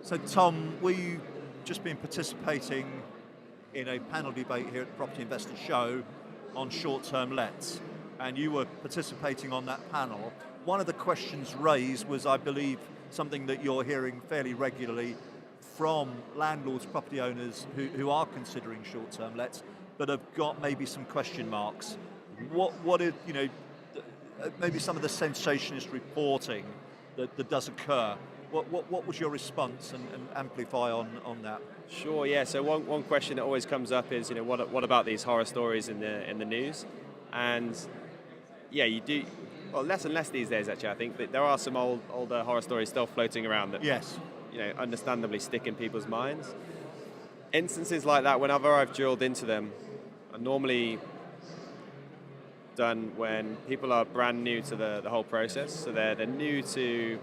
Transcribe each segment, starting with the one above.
So Tom, we've just been participating in a panel debate here at the Property Investor Show on short-term lets, and you were participating on that panel. One of the questions raised was, I believe, something that you're hearing fairly regularly from landlords, property owners who are considering short-term lets, but have got maybe some question marks. What is, maybe some of the sensationalist reporting that does occur. What was your response and amplify on that? Sure, yeah. So one question that always comes up is, what about these horror stories in the news? And yeah, you do. Well, less and less these days, actually. I think that there are some older horror stories still floating around that, yes, understandably stick in people's minds. Instances like that, whenever I've drilled into them, are normally done when people are brand new to the whole process. So they're new to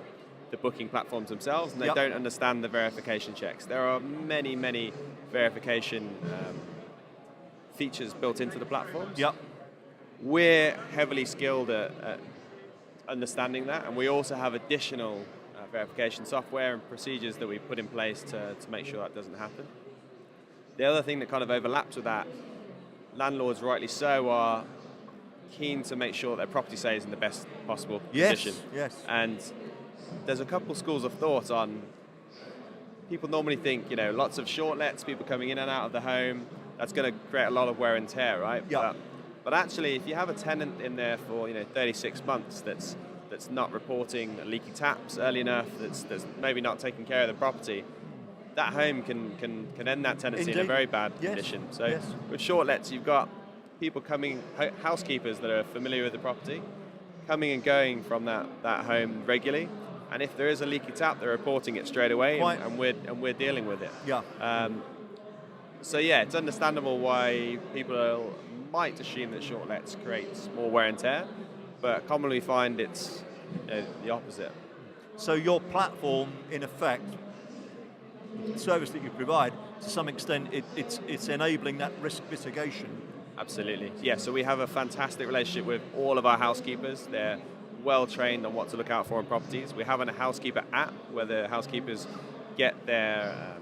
the booking platforms themselves, and they don't understand the verification checks. There are many, many verification features built into the platforms. Yep. We're heavily skilled at understanding that, and we also have additional verification software and procedures that we put in place to make sure that doesn't happen. The other thing that kind of overlaps with that, landlords, rightly so, are keen to make sure their property stays in the best possible condition. Yes. And there's a couple schools of thought on, people normally think, lots of short lets, people coming in and out of the home, that's going to create a lot of wear and tear, right? Yeah. But actually, if you have a tenant in there for 36 months that's not reporting leaky taps early enough, that's maybe not taking care of the property, that home can end that tenancy in a very bad condition. So with short lets, you've got people coming, housekeepers that are familiar with the property, coming and going from that home regularly. And if there is a leaky tap, they're reporting it straight away, and we're dealing with it. Yeah. So yeah, it's understandable why people might assume that short lets creates more wear and tear, but commonly find it's the opposite. So your platform, in effect, the service that you provide, to some extent, it's enabling that risk mitigation. Absolutely. Yeah, so we have a fantastic relationship with all of our housekeepers. They're well trained on what to look out for in properties. We have a housekeeper app where the housekeepers get their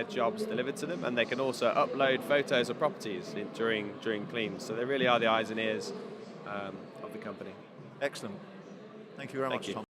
jobs delivered to them, and they can also upload photos of properties during cleans. So they really are the eyes and ears of the company. Excellent. Thank you very much, Tom.